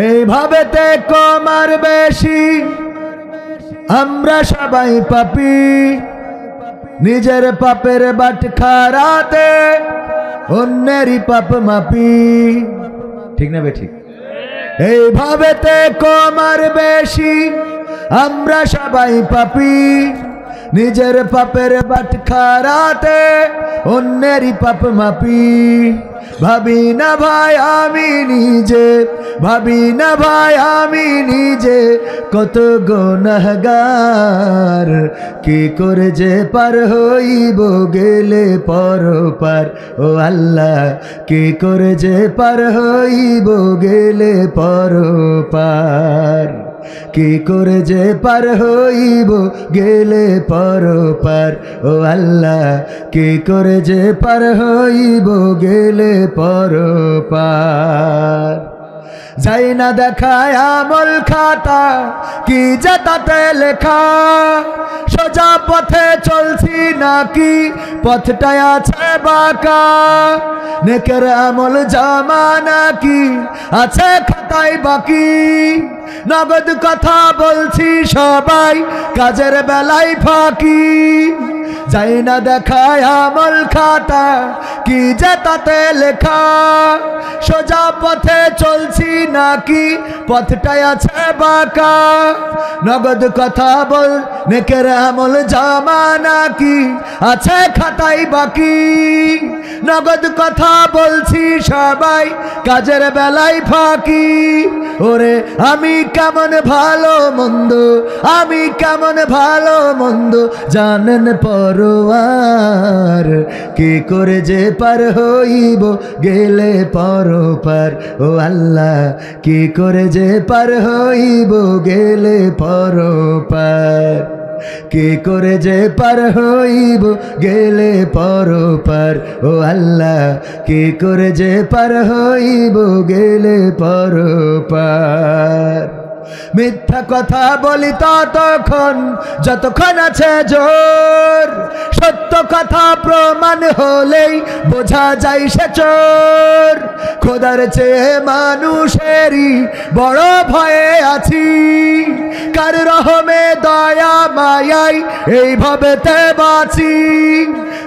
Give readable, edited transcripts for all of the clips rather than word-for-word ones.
এইভাবেতে কমার বেশি আমরা সবাই পাপী, নিজের পাপের বাটখারাতে অন্যেরই পাপ মাপি। ঠিক না বেঠিক? এইভাবেতে কমার বেশি আমরা সবাই পাপী, নিজের পাপের বাটখারাতে অন্যেরই পাপ মাপি। ভাবি না ভাই আমি নিজে, ভাবি না ভাই আমি নিজে কত গুনাহগার, কি করে যে পার হইব গেলে পরপার। ও আল্লাহ কি করে যে পার হইব গেলে পরপার, কি করে যে পার হইব গেলে পরপার। ও আল্লাহ কি করে যে পার হইব গেলে পরপার। যাই না দেখায় আমল খাতা কি যে তাতে লেখা, সোজা পথে চলছি নাকি পথটায় আছে বাঁকা। নেকের আমল জমা নাকি আছে খাতায় বাকি, নগদ কথা বলছি সবাই কাজের বেলায় ফাঁকি। যাই না দেখায় আমল খাতা কি যে তাতে লেখা, সোজা পথে চলছি নাকি পথটায় আছে বাঁকা। নগদ কথা বল নেকের আমল জমা নাকি আছে খাতায় বাকি, নগদ কথা বলছি সবাই কাজের বেলায় ফাঁকি। ওরে আমি কেমন ভালো মন্দ, আমি কেমন ভালো মন্দ জানেন পরওয়ার, কি করে যে পার হইব গেলে পরপার। ও আল্লাহ কি করে যে পার হইব গেলে পরপার, কি করে যে পার হইব গেলে পরপার। ও আল্লাহ কি করে যে পার হইব গেলে পরপার। মিথ্যা কথা বলি ততক্ষণ যতক্ষণ আছে জোর, সত্য কথা প্রমাণ হলেই বোঝা যায় সে চোর। খোদার চেয়ে মানুষেরই বড় ভয়ে আছি, কার রহমে দয়া মায়াই এইভাবেতে বাঁচি।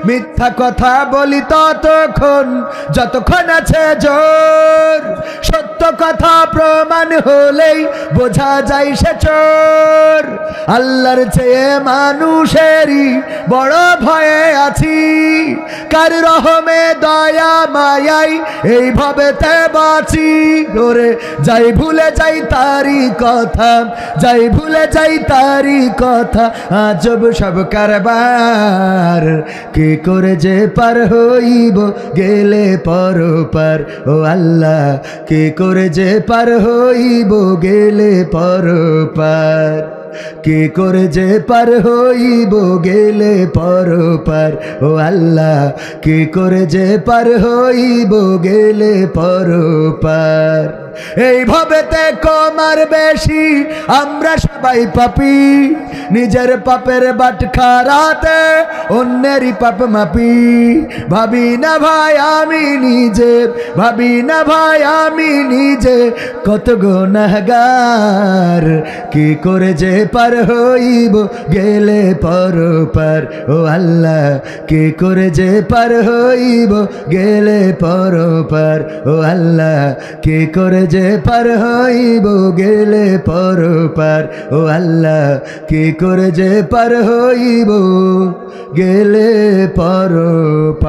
মিথ্যা কথা বলি ততক্ষণ যতক্ষণ আছে জোর, সত্য কথা প্রমাণ হলেই বোঝা যায় সে চোর। আল্লাহর চেয়ে মানুষেরই বড় ভয়ে আছি, কার রহমে দয়া মায়াই এইভাবেতে বাঁচি। ওরে যাই ভুলে যাই তারি কথা, যাই ভুলে যাই তারি কথা, আজব সব কারবার, কি করে যে পার হইব গেলে পরপার। ও আল্লাহ কি করে যে পার হইব গেলে পরপার, কি করে যে পার হইব গেলে পরপার। ও আল্লাহ কি করে যে পার হইব গেলে পরপার। এইভাবেতে কমার বেশি আমরা সবাই পাপী, নিজের পাপের বাটখারাতে অন্যেরই পাপ মাপি। ভাবি না ভাই আমি নিজে, ভাবি না ভাই আমি নিজে কত গুনাহগার, কি করে যে পার হইব গেলে পরপার। ও আল্লাহ কি করে যে পার হইব গেলে পরপার। ও আল্লাহ কি করে যে পার হইব গেলে পরপার। ও আল্লাহ কি করে যে পার হইব গেলে পরপার।